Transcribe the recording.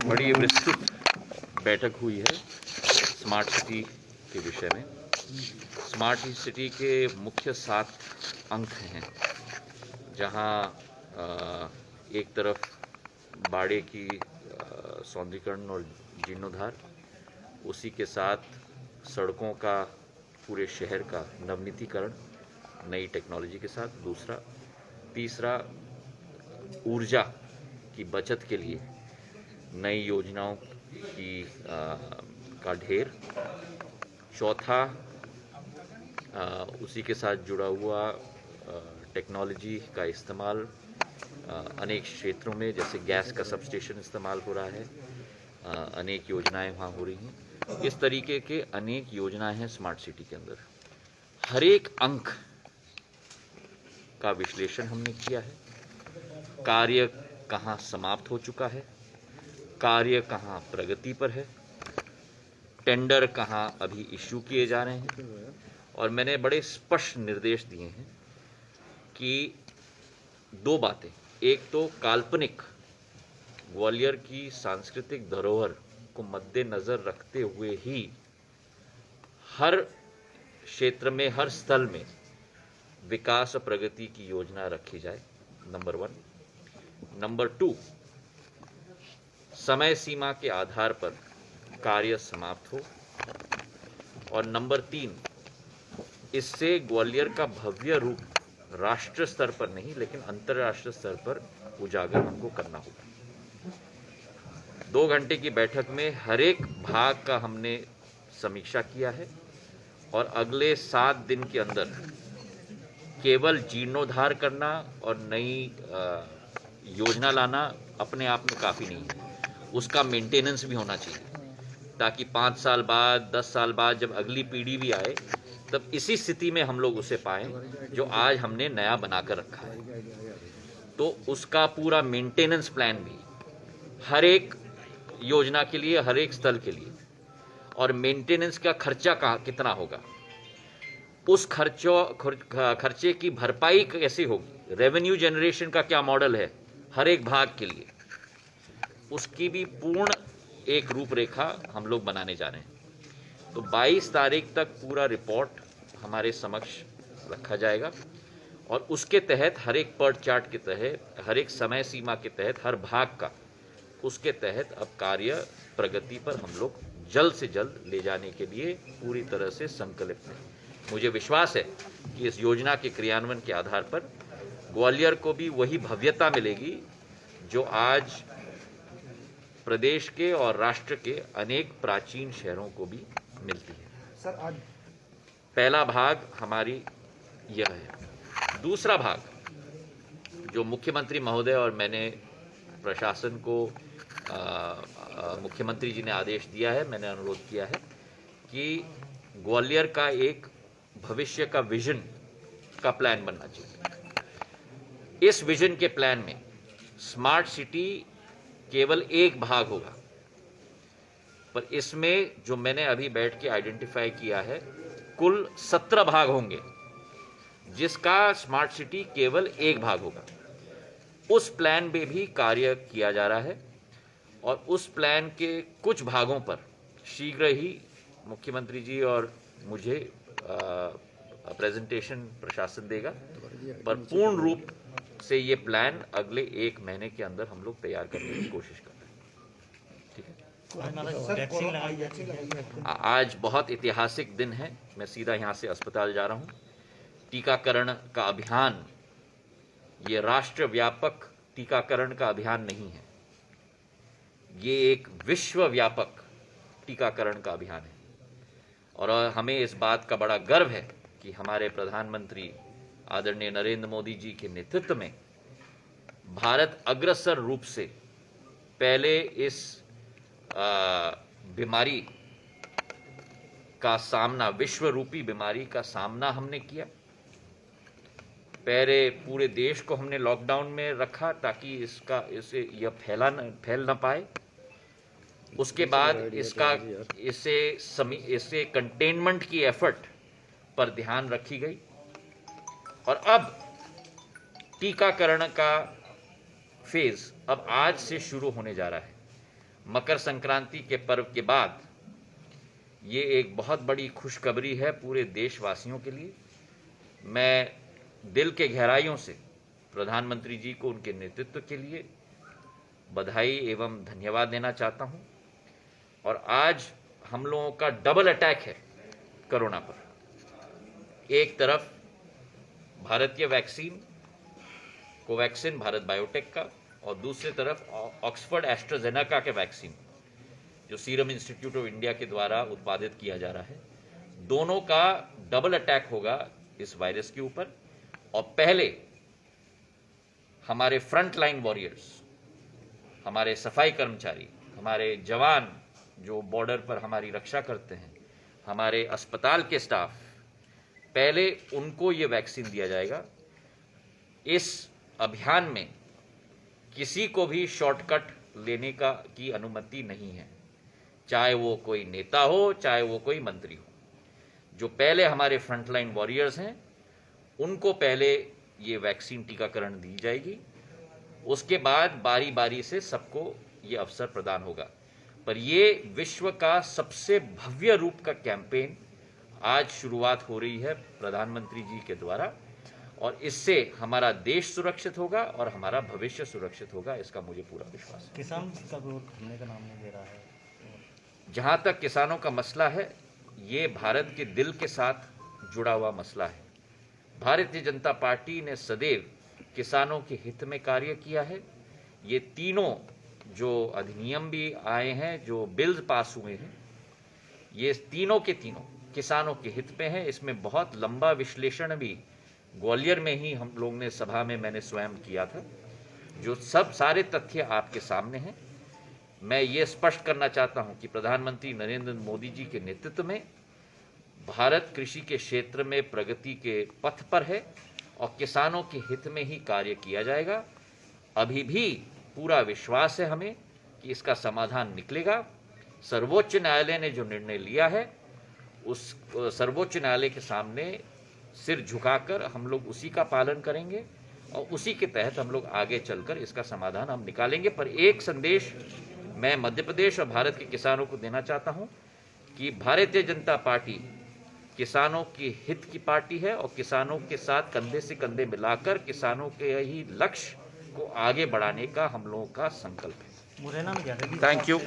बड़ी विस्तृत बैठक हुई है स्मार्ट सिटी के विषय में। स्मार्ट सिटी के मुख्य 7 अंक हैं, जहां एक तरफ बाड़े की सौंदर्यीकरण और जीर्णोद्धार, उसी के साथ सड़कों का पूरे शहर का नवीनीकरण नई टेक्नोलॉजी के साथ, तीसरा ऊर्जा की बचत के लिए नई योजनाओं की का ढेर, चौथा उसी के साथ जुड़ा हुआ टेक्नोलॉजी का इस्तेमाल अनेक क्षेत्रों में, जैसे गैस का सबस्टेशन इस्तेमाल हो रहा है, अनेक योजनाएं वहाँ हो रही हैं। इस तरीके के अनेक योजनाएं हैं स्मार्ट सिटी के अंदर। हर एक अंक का विश्लेषण हमने किया है। कार्य कहाँ समाप्त हो चुका है, कार्य कहाँ प्रगति पर है, टेंडर कहाँ अभी इश्यू किए जा रहे हैं, और मैंने बड़े स्पष्ट निर्देश दिए हैं कि 2 बातें। एक तो काल्पनिक ग्वालियर की सांस्कृतिक धरोहर को मद्देनजर रखते हुए ही हर क्षेत्र में, हर स्थल में विकास और प्रगति की योजना रखी जाए, नंबर 1। नंबर 2, समय सीमा के आधार पर कार्य समाप्त हो, और नंबर 3, इससे ग्वालियर का भव्य रूप राष्ट्र स्तर पर नहीं लेकिन अंतर्राष्ट्रीय स्तर पर उजागर हमको करना होगा। 2 घंटे की बैठक में हर एक भाग का हमने समीक्षा किया है, और अगले 7 दिन के अंदर केवल जीर्णोद्धार करना और नई योजना लाना अपने आप में काफ़ी नहीं है, उसका मेंटेनेंस भी होना चाहिए, ताकि 5 साल बाद, 10 साल बाद जब अगली पीढ़ी भी आए तब इसी स्थिति में हम लोग उसे पाएं जो आज हमने नया बनाकर रखा है। तो उसका पूरा मेंटेनेंस प्लान भी हर एक योजना के लिए, हर एक स्थल के लिए, और मेंटेनेंस का खर्चा कितना होगा, उस खर्चे की भरपाई कैसे होगी, रेवेन्यू जनरेशन का क्या मॉडल है हर एक भाग के लिए, उसकी भी पूर्ण एक रूपरेखा हम लोग बनाने जा रहे हैं। तो 22 तारीख तक पूरा रिपोर्ट हमारे समक्ष रखा जाएगा, और उसके तहत हर एक पर्ट चार्ट के तहत, हर एक समय सीमा के तहत, हर भाग का उसके तहत अब कार्य प्रगति पर हम लोग जल्द से जल्द ले जाने के लिए पूरी तरह से संकल्पित हैं। मुझे विश्वास है कि इस योजना के क्रियान्वयन के आधार पर ग्वालियर को भी वही भव्यता मिलेगी जो आज प्रदेश के और राष्ट्र के अनेक प्राचीन शहरों को भी मिलती है। सर, आज पहला भाग हमारी यह है। दूसरा भाग जो मुख्यमंत्री महोदय और मैंने प्रशासन को मुख्यमंत्री जी ने आदेश दिया है, मैंने अनुरोध किया है कि ग्वालियर का एक भविष्य का विजन का प्लान बनना चाहिए। इस विजन के प्लान में स्मार्ट सिटी केवल एक भाग होगा, पर इसमें जो मैंने अभी बैठ के आइडेंटिफाई किया है, कुल 17 भाग होंगे, जिसका स्मार्ट सिटी केवल एक भाग होगा। उस प्लान में भी कार्य किया जा रहा है, और उस प्लान के कुछ भागों पर शीघ्र ही मुख्यमंत्री जी और मुझे प्रेजेंटेशन प्रशासन देगा, पर पूर्ण रूप से ये प्लान अगले 1 महीने के अंदर हम लोग तैयार करने की कोशिश कर रहे हैं। ठीक है। आज बहुत ऐतिहासिक दिन है। मैं सीधा यहाँ से अस्पताल जा रहा हूँ। टीकाकरण का अभियान ये राष्ट्रव्यापक टीकाकरण का अभियान नहीं है, ये एक विश्वव्यापक टीकाकरण का अभियान है, और हमें इस बात का बड़ा गर्व है कि हमारे प्रधानमंत्री आदरणीय नरेंद्र मोदी जी के नेतृत्व में भारत अग्रसर रूप से पहले इस बीमारी का सामना, विश्व रूपी बीमारी का सामना हमने किया। पहले पूरे देश को हमने लॉकडाउन में रखा ताकि यह फैल ना पाए। उसके बाद इसे कंटेनमेंट की एफर्ट पर ध्यान रखी गई, और अब टीकाकरण का फेज अब आज से शुरू होने जा रहा है। मकर संक्रांति के पर्व के बाद ये एक बहुत बड़ी खुशखबरी है पूरे देशवासियों के लिए। मैं दिल के गहराइयों से प्रधानमंत्री जी को उनके नेतृत्व के लिए बधाई एवं धन्यवाद देना चाहता हूं। और आज हम लोगों का डबल अटैक है कोरोना पर। एक तरफ भारतीय वैक्सीन कोवैक्सीन भारत बायोटेक का, और दूसरी तरफ ऑक्सफोर्ड एस्ट्राजेनेका के वैक्सीन जो सीरम इंस्टीट्यूट ऑफ इंडिया के द्वारा उत्पादित किया जा रहा है। दोनों का डबल अटैक होगा इस वायरस के ऊपर। और पहले हमारे फ्रंट लाइन वॉरियर्स, हमारे सफाई कर्मचारी, हमारे जवान जो बॉर्डर पर हमारी रक्षा करते हैं, हमारे अस्पताल के स्टाफ, पहले उनको ये वैक्सीन दिया जाएगा। इस अभियान में किसी को भी शॉर्टकट लेने की अनुमति नहीं है, चाहे वो कोई नेता हो, चाहे वो कोई मंत्री हो। जो पहले हमारे फ्रंटलाइन वॉरियर्स हैं उनको पहले ये वैक्सीन टीकाकरण दी जाएगी, उसके बाद बारी बारी से सबको ये अवसर प्रदान होगा। पर ये विश्व का सबसे भव्य रूप का कैंपेन आज शुरुआत हो रही है प्रधानमंत्री जी के द्वारा, और इससे हमारा देश सुरक्षित होगा और हमारा भविष्य सुरक्षित होगा, इसका मुझे पूरा विश्वास है। किसान का वोट थमने का नाम नहीं ले रहा है। जहां तक किसानों का मसला है, ये भारत के दिल के साथ जुड़ा हुआ मसला है। भारतीय जनता पार्टी ने सदैव किसानों के हित में कार्य किया है। ये तीनों जो अधिनियम भी आए हैं, जो बिल्स पास हुए हैं, ये तीनों के तीनों किसानों के हित में है। इसमें बहुत लंबा विश्लेषण भी ग्वालियर में ही हम लोग ने सभा में मैंने स्वयं किया था, जो सब सारे तथ्य आपके सामने हैं। मैं ये स्पष्ट करना चाहता हूं कि प्रधानमंत्री नरेंद्र मोदी जी के नेतृत्व में भारत कृषि के क्षेत्र में प्रगति के पथ पर है और किसानों के हित में ही कार्य किया जाएगा। अभी भी पूरा विश्वास है हमें कि इसका समाधान निकलेगा। सर्वोच्च न्यायालय ने जो निर्णय लिया है, उस सर्वोच्च न्यायालय के सामने सिर झुकाकर हम लोग उसी का पालन करेंगे और उसी के तहत हम लोग आगे चलकर इसका समाधान हम निकालेंगे। पर एक संदेश मैं मध्य प्रदेश और भारत के किसानों को देना चाहता हूं कि भारतीय जनता पार्टी किसानों के हित की पार्टी है और किसानों के साथ कंधे से कंधे मिलाकर किसानों के ही लक्ष्य को आगे बढ़ाने का हम लोगों का संकल्प है। मुरैना में क्या थैंक यू।